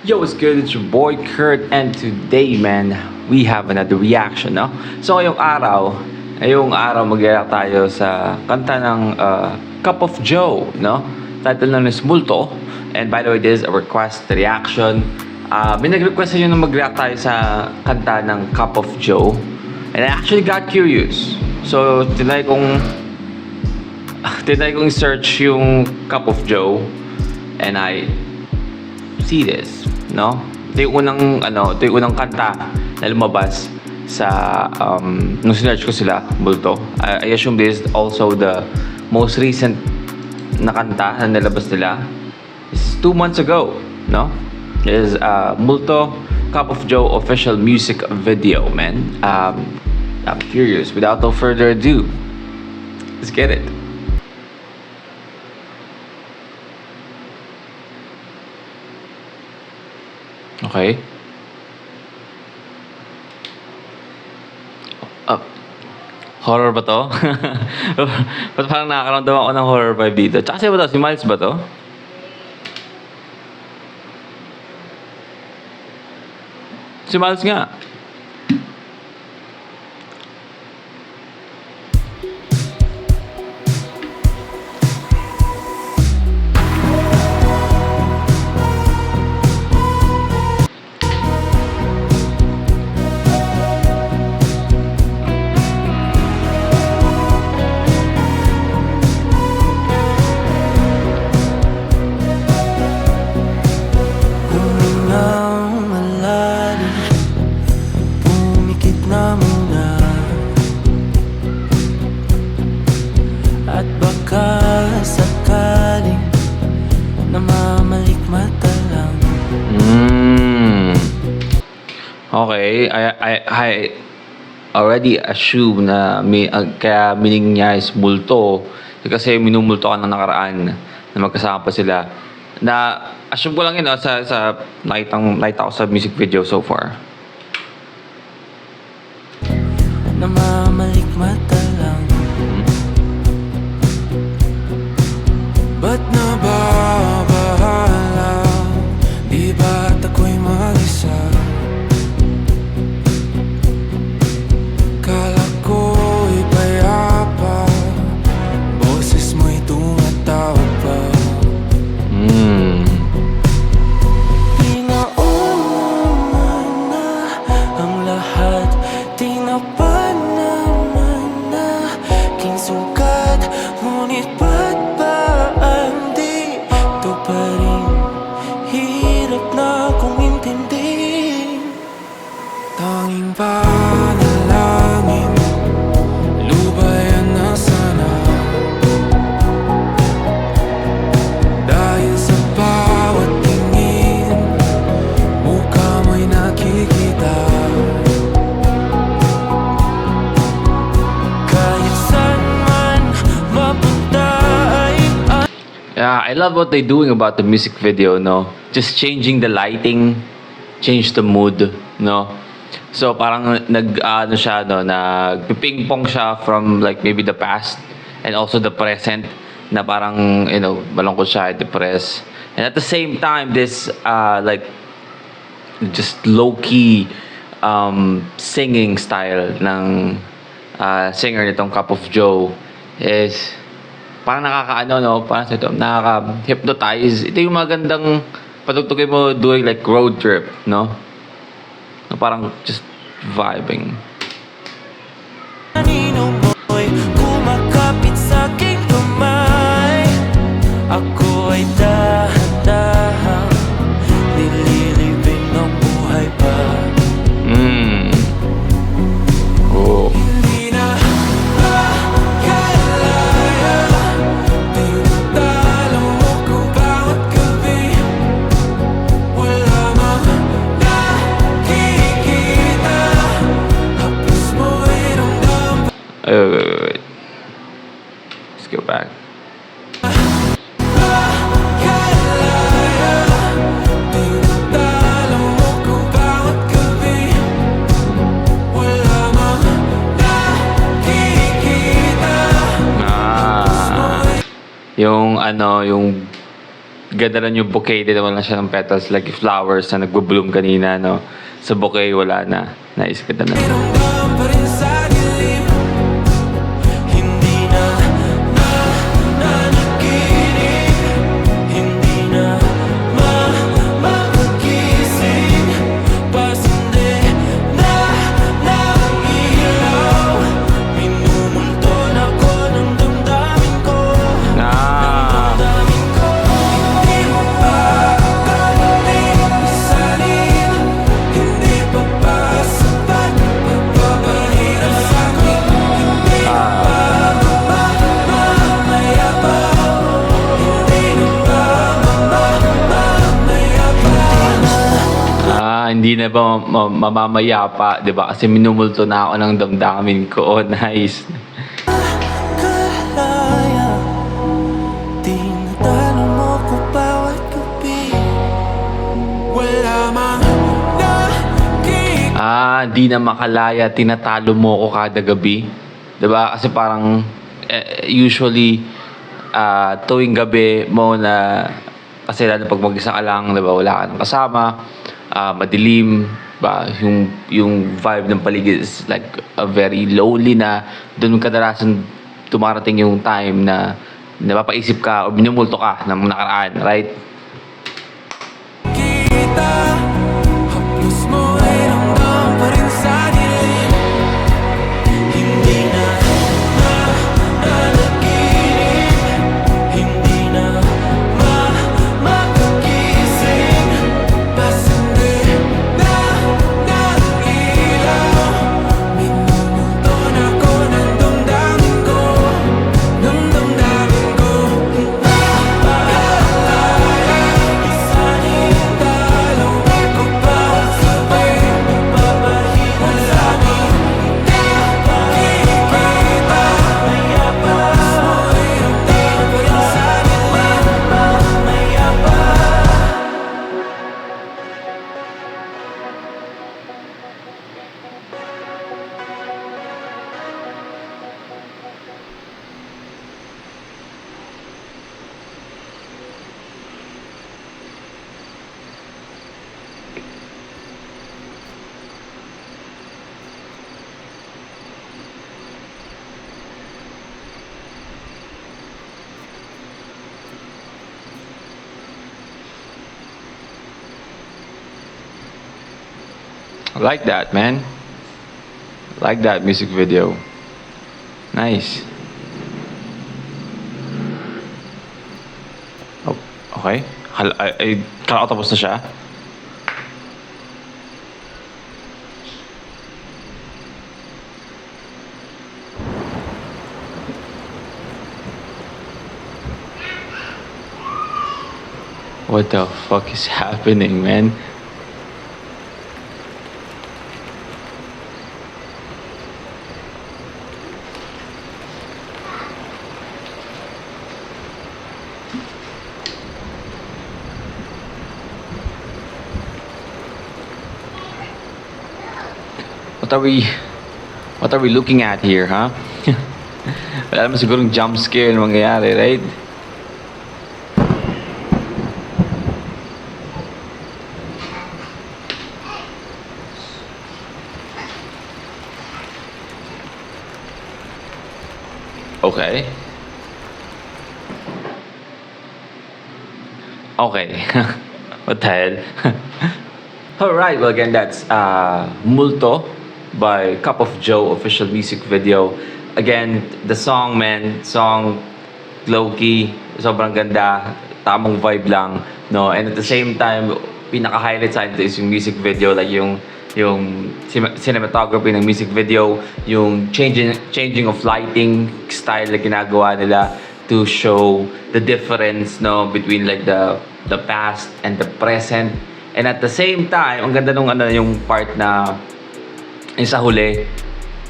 Yo, what's good? It's your boy Kurt, and today, man, we have another reaction, no? So, ngayong araw mag-react tayo sa kanta ng Cup of Joe, no? Title nun is Multo. And by the way, this is a request reaction. May nag-request nyo na mag-react tayo sa kanta ng Cup of Joe. And I actually got curious. So, tinry kong search yung Cup of Joe. And I see this, no? Ito yung unang kanta na lumabas sa nung sinearch ko sila, Multo. I assume this is also the most recent na kanta na nilabas nila. This is 2 months ago, no? This is Multo Cup of Joe official music video, man. I'm curious. Without no further ado, let's get it. Okay. Horror ba to? Ba't parang nakakaramdam ako ng horror vibe dito? Tsaka siya ba to? Si Miles ba to? Si Miles nga. At baka sakaling namamalikmata lang. Okay, I already assume na kaya meaning niya is multo kasi minumulto ka ng nakaraan na magkasama pa sila. Na assume ko lang yun sa nakita ko sa music video so far. Namamalikmata lang. Ba't nababahala? Di ba't ako'y mag-isa? Kala ko'y payapa, boses mo'y tumatawag pa. Tinaon na ang lahat, tinapan naman na king sugat, ngunit ba't ito pa rin, hirap na kong intindihin. Tanging panalangin, lubayan na sana. Dahil sa bawat tingin, mukha mo'y nakikita. Kahit saan man mapunta ay Yeah, I love what they're doing about the music video, no? Just changing the lighting, change the mood, no? So parang nagpiping-pong siya from like maybe the past and also the present na parang, malungkot siya, depressed. And at the same time, this like just low-key singing style ng singer nitong Cup of Joe is parang parang nakaka-hypnotize. Ito yung magandang patugtugin mo doing like road trip, no? Parang just vibing. Kanino mo'y kumakapit sa'king kamay. Ako ay dahan-dahan nililibing ng buhay pa. Oh. Hindi na makalaya, tinatalo mo ko bawat gabi. Wala mang nakikita, hapos mo'y ramdam. Wait. Let's go back. yung ganda lang yung bouquet, dinawa lang siya ng petals like flowers na nagbo-bloom kanina, no? Sa bouquet, wala na. Nice, ganda na. Ramdam pa rin sa dilim. Hindi na nanaginip. Hindi na makagising. Pasindi na ilaw. Minumulton ako ng damdamin ko. Ah, Damdamin ko. Hindi mo pa akalain masalin. Hindi pa ba sapat pagpapahirap sa'kin? Hindi na ba mamaya pa? Hindi na ba mamaya pa? hindi na ba mamamaya pa, di ba? Kasi minumulto na ako ng damdamin ko. Oh, nice. Kalaya, tinatalo mo ko bawat gabi. Wala mang nakikita. Di na makalaya, tinatalo mo ko kada gabi. 'Di ba? Kasi parang usually tuwing gabi mo na kasi lalo pag mag-isa ka lang, 'di ba? Wala ka nang kasama, madilim, ba? Yung vibe ng paligid is like a very lonely na doon kadalasan tumarating yung time na napapaisip ka o minumulto ka ng nakaraan, right? Haplos mo ay ramdam pa rin sa dilim. Hindi na nanaginip. Hindi na makagising. Pasindi na ilaw. Minumulton ako ng damdamin ko. Ng damdamin ko. Isanin talong ako pa sabay magpapahirap sa'kin. Nakikita mayabas mo ay ramdam pa rin sa dilim. Mayabas. I like that, man. I like that music video. Nice. Oh, okay. Kala ko tapos na siya. What the fuck is happening, man? What are we looking at here, huh? Wala naman sigurong jump scare na mangyayari, right? Okay. Okay. What the hell? Alright, well again, that's Multo by Cup of Joe official music video. Again, the song, man, low-key, sobrang ganda, tamang vibe lang, no? And at the same time, pinaka-highlight sa akin is yung music video, like yung cinematography ng music video, yung changing of lighting style na ginagawa nila to show the difference, no, between like the past and the present. And at the same time, ang ganda nung yung part na yung sa huli,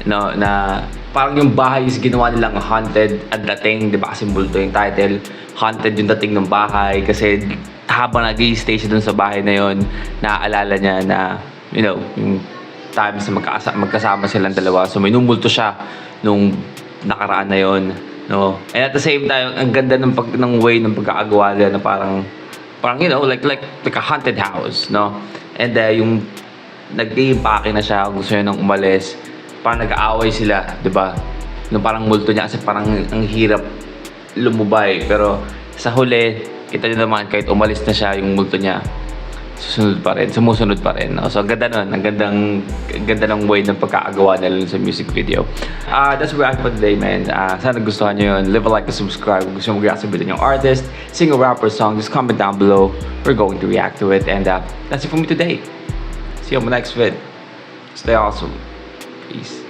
no, na parang yung bahay is ginawa nilang haunted at dating, di ba? Kasi multo yung title, haunted yung dating ng bahay kasi habang nag-i-stay siya dun sa bahay na yon, naaalala niya na, you know, yung times na magkasama silang dalawa. So may numulto siya nung nakaraan na yon, no? And at the same time, ang ganda ng way ng pagkakagawa nila na parang parang, you know, like a haunted house, no? And yung nag-iimpake na siya, gusto niya nang umalis. Parang nag-aaway sila, di ba? Nung parang multo niya kasi parang ang hirap lumubay. Pero sa huli, kita niyo naman kahit umalis na siya yung multo niya, sumusunod pa rin. No? So, ang ganda nun. Ang ganda ng way ng pagkakagawa nila sa music video. That's what I for today, man. Sana gustuhan nyo yun. Leave a like and subscribe. Kung gusto mo react sa video ng artist, sing a rapper song, just comment down below. We're going to react to it. And that's it for me today. See you on my next vid. Stay awesome. Peace.